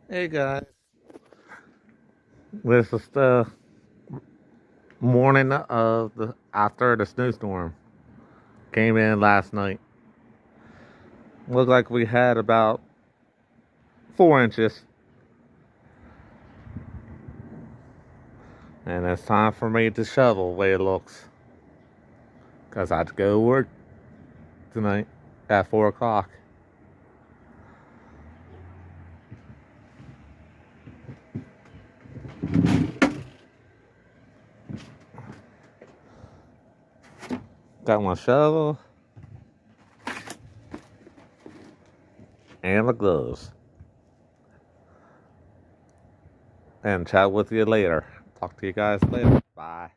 Hey guys, this is the morning of the after the snowstorm came in last night. Looked like we had about 4 inches, and it's time for me to shovel. The way it looks, cause I have to go to work tonight at 4 o'clock. Got my shovel and my gloves, and chat with you later. Talk to you guys later. Bye.